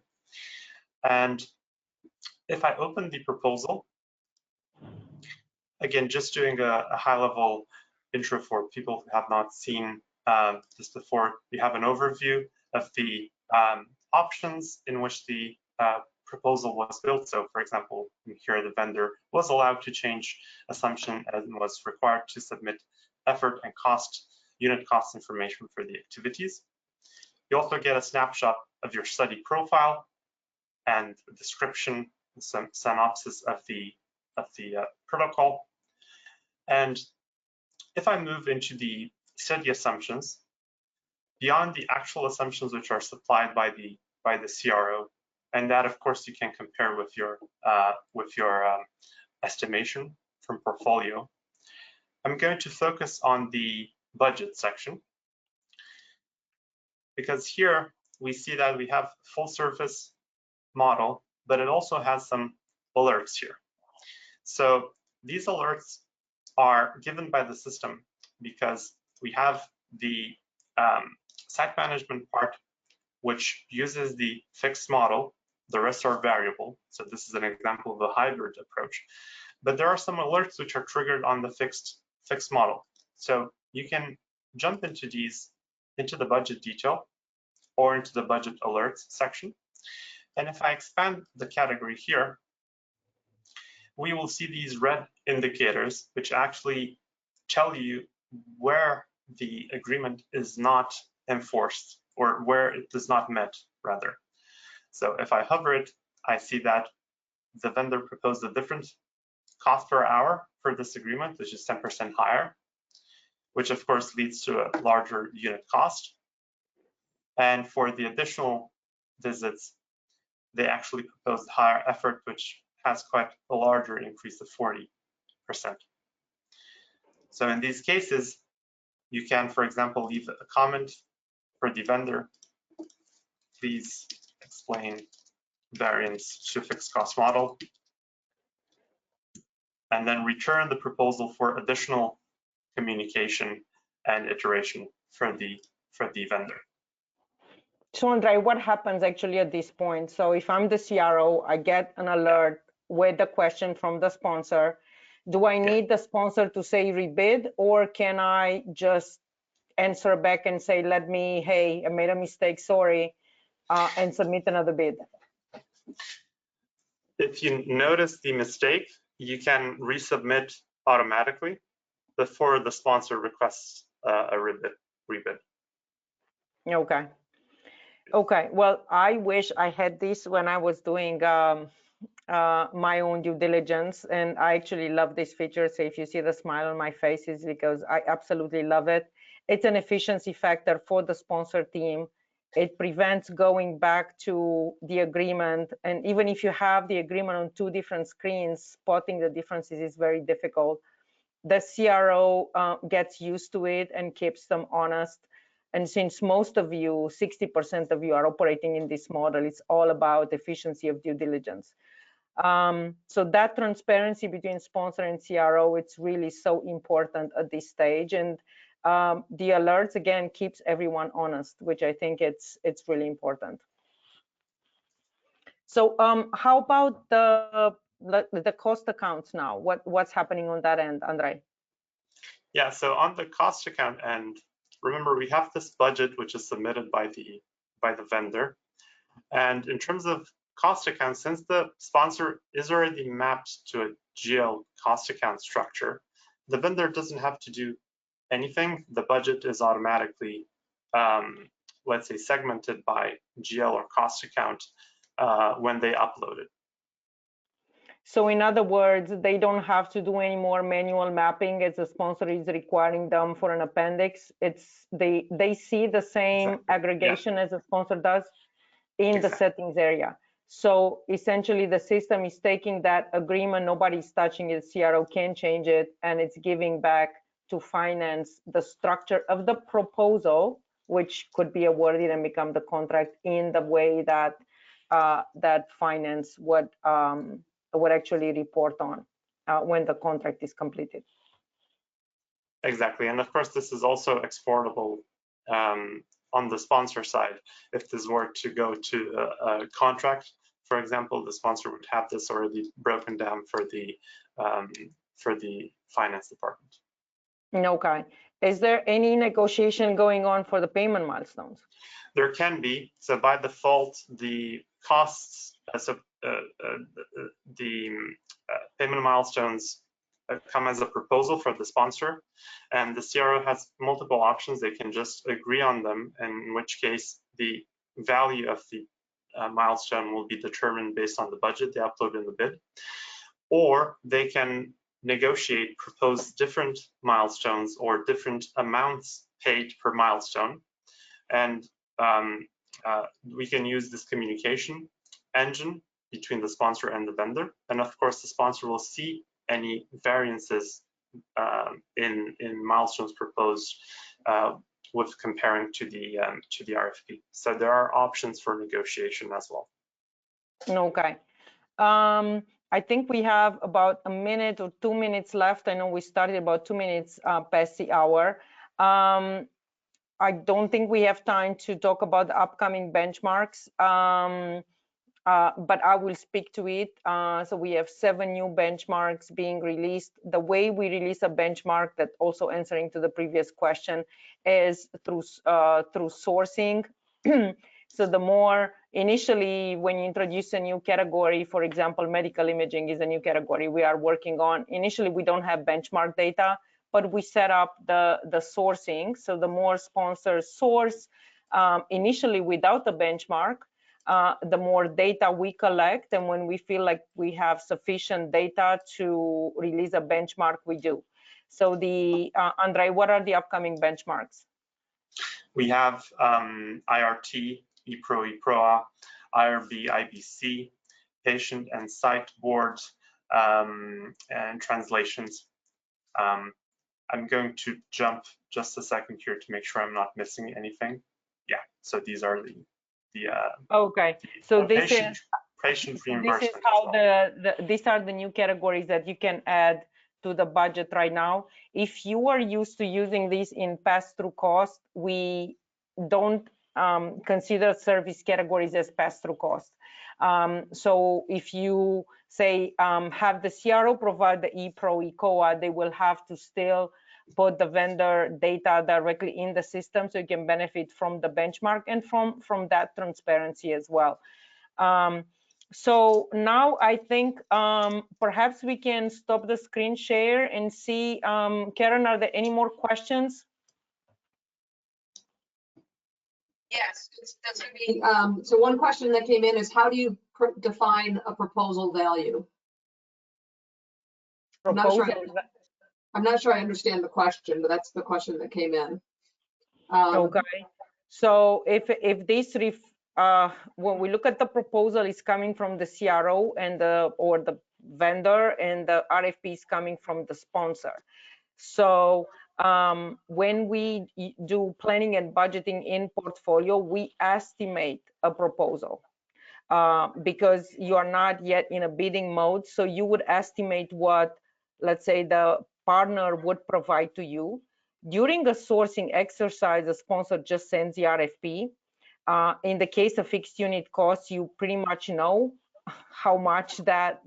And if I open the proposal, again, just doing a high-level intro for people who have not seen this before, we have an overview of the options in which the proposal was built. So, for example, here the vendor was allowed to change assumption and was required to submit effort and cost, unit cost information for the activities. You also get a snapshot of your study profile and a description, some synopsis of the protocol. And if I move into the study assumptions, beyond the actual assumptions which are supplied by the CRO, and that of course you can compare with your estimation from portfolio, I'm going to focus on the budget section, because here we see that we have full service model, but it also has some alerts here. So these alerts are given by the system because we have the site management part, which uses the fixed model. The rest are variable. So this is an example of a hybrid approach. But there are some alerts which are triggered on the fixed model. So you can jump into these, into the budget detail or into the budget alerts section. And if I expand the category here, we will see these red indicators, which actually tell you where the agreement is not enforced or where it is not met, rather. So if I hover it, I see that the vendor proposed a different cost per hour for this agreement, which is 10% higher, which of course leads to a larger unit cost. And for the additional visits, they actually proposed higher effort, which has quite a larger increase of 40%. So in these cases, you can, for example, leave a comment for the vendor. Please explain variance to fixed cost model, and then return the proposal for additional communication and iteration for the vendor. So Andre, what happens actually at this point? So if I'm the CRO, I get an alert with the question from the sponsor. Do I need the sponsor to say rebid, or can I just answer back and say, hey, I made a mistake, sorry, and submit another bid? If you notice the mistake, you can resubmit automatically before the sponsor requests a rebid. Okay. Okay, well, I wish I had this when I was doing my own due diligence, and I actually love this feature. So if you see the smile on my face, it's because I absolutely love it. It's an efficiency factor for the sponsor team. It prevents going back to the agreement, and even if you have the agreement on 2 different screens, spotting the differences is very difficult. The CRO gets used to it and keeps them honest. And since most of you, 60% of you, are operating in this model, it's all about efficiency of due diligence. So that transparency between sponsor and CRO, it's really so important at this stage. And the alerts, again, keeps everyone honest, which I think it's really important. So how about the cost accounts now? What's happening on that end, Andre? Yeah, so on the cost account end, remember we have this budget which is submitted by the vendor, and in terms of cost account, since the sponsor is already mapped to a GL cost account structure, the vendor doesn't have to do anything. The budget is automatically, let's say, segmented by GL or cost account when they upload it. So in other words, they don't have to do any more manual mapping as the sponsor is requiring them for an appendix. It's they see the same aggregation as the sponsor does. in the Exactly. settings area. So essentially the system is taking that agreement, nobody's touching it, CRO can change it, and it's giving back to finance the structure of the proposal, which could be awarded and become the contract in the way that that finance would actually report on when the contract is completed. Exactly, and of course this is also exportable on the sponsor side. If this were to go to a contract, for example, the sponsor would have this already broken down for the finance department. Okay. Is there any negotiation going on for the payment milestones? There can be. So by default, the costs, payment milestones come as a proposal for the sponsor, and the CRO has multiple options. They can just agree on them, in which case the value of the milestone will be determined based on the budget they upload in the bid, or they can negotiate, propose different milestones or different amounts paid per milestone, and we can use this communication engine between the sponsor and the vendor, and of course the sponsor will see any variances in milestones proposed with comparing to the RFP. So there are options for negotiation as well. Okay. I think we have about a minute or 2 minutes left. I know we started about 2 minutes past the hour. I don't think we have time to talk about the upcoming benchmarks, but I will speak to it. So we have 7 new benchmarks being released. The way we release a benchmark, that also answering to the previous question, is through sourcing. So the more initially, when you introduce a new category, for example, medical imaging is a new category we are working on. Initially, we don't have benchmark data, but we set up the sourcing. So the more sponsors source initially without a benchmark, the more data we collect, and when we feel like we have sufficient data to release a benchmark, we do. So Andre, what are the upcoming benchmarks? We have IRT, ePro, eProA, IRB, IBC, patient and site board, and translations. I'm going to jump just a second here to make sure I'm not missing anything. Yeah, so these are the okay. So this patient reimbursement. This is how these are the new categories that you can add to the budget right now. If you are used to using these in pass-through cost, we don't consider service categories as pass-through cost. So if you say have the CRO provide the ePro, eCOA, they will have to still put the vendor data directly in the system, so you can benefit from the benchmark and from that transparency as well. So now I think perhaps we can stop the screen share and see, Karen, are there any more questions? Yes, that's going to be, so one question that came in is, how do you define a proposal value? I'm not sure I understand the question, but that's the question that came in. Okay, so if this when we look at the proposal, is coming from the CRO and or the vendor, and the RFP is coming from the sponsor. So when we do planning and budgeting in portfolio, we estimate a proposal because you are not yet in a bidding mode. So you would estimate what, let's say, the partner would provide to you. During a sourcing exercise, the sponsor just sends the RFP. In the case of fixed unit costs, you pretty much know how much that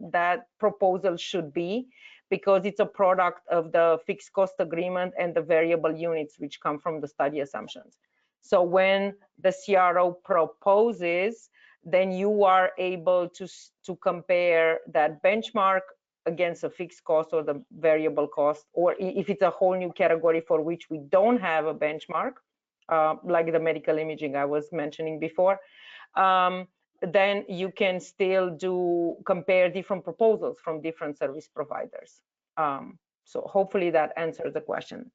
proposal should be, because it's a product of the fixed cost agreement and the variable units which come from the study assumptions. So when the CRO proposes, then you are able to compare that benchmark against a fixed cost or the variable cost, or if it's a whole new category for which we don't have a benchmark, like the medical imaging I was mentioning before, then you can still compare different proposals from different service providers. So hopefully that answers the question.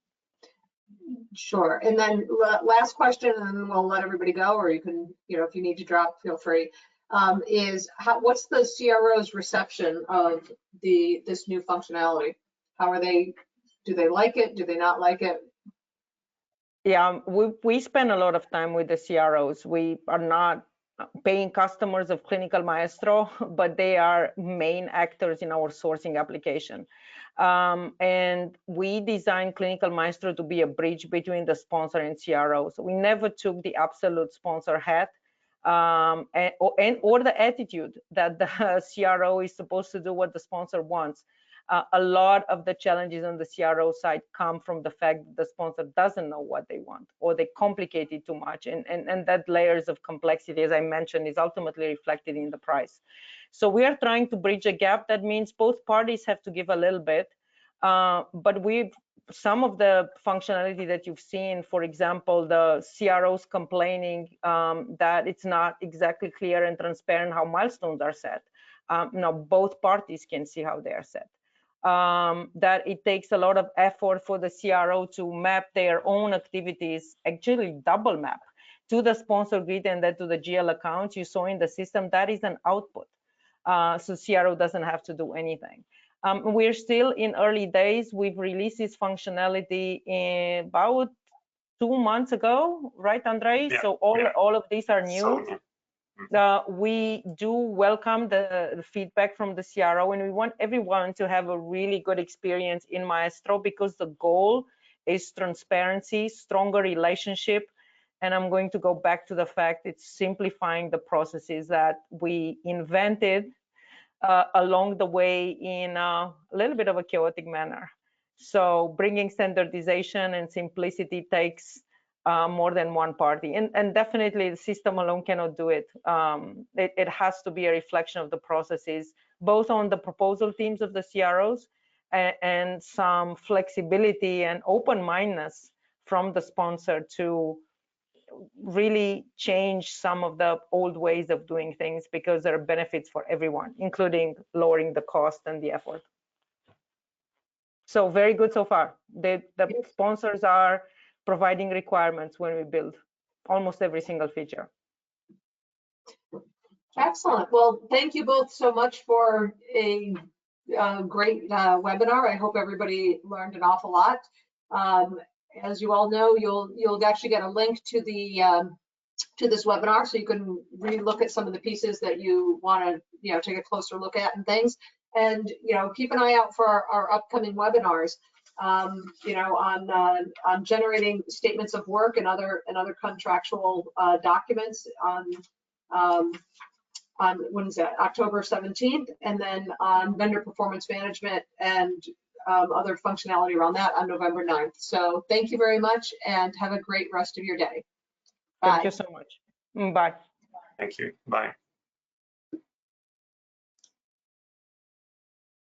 Sure. And then last question, and then we'll let everybody go, or you can, if you need to drop, feel free. What's the CRO's reception of this new functionality? How are they? Do they like it? Do they not like it? Yeah, we spend a lot of time with the CROs. We are not paying customers of Clinical Maestro, but they are main actors in our sourcing application. And we designed Clinical Maestro to be a bridge between the sponsor and CRO. So we never took the absolute sponsor hat or the attitude that the CRO is supposed to do what the sponsor wants. A lot of the challenges on the CRO side come from the fact that the sponsor doesn't know what they want, or they complicate it too much. And that layers of complexity, as I mentioned, is ultimately reflected in the price. So we are trying to bridge a gap. That means both parties have to give a little bit. But some of the functionality that you've seen, for example, the CROs complaining that it's not exactly clear and transparent how milestones are set. Now both parties can see how they are set. That it takes a lot of effort for the CRO to map their own activities, actually double map to the sponsor grid and then to the GL accounts you saw in the system. That is an output. So CRO doesn't have to do anything. We're still in early days. We've released this functionality in about 2 months ago, right, Andre? Yeah, so all of these are new. We do welcome the feedback from the CRO, and we want everyone to have a really good experience in Maestro, because the goal is transparency, stronger relationship. And I'm going to go back to the fact it's simplifying the processes that we invented along the way in a little bit of a chaotic manner. So bringing standardization and simplicity takes more than one party, and definitely the system alone cannot do it. It has to be a reflection of the processes, both on the proposal teams of the CROs and some flexibility and open-mindedness from the sponsor to really change some of the old ways of doing things, because there are benefits for everyone, including lowering the cost and the effort. So very good so far. The sponsors are providing requirements when we build almost every single feature. Excellent. Well, thank you both so much for a great webinar. I hope everybody learned an awful lot. As you all know, you'll actually get a link to this webinar, so you can re-look at some of the pieces that you want to take a closer look at and things. And keep an eye out for our upcoming webinars. On generating statements of work and other contractual documents on when is that, October 17th, and then on vendor performance management and other functionality around that on November 9th. So thank you very much, and have a great rest of your day. Bye. Thank you so much. Bye. Thank you. Bye.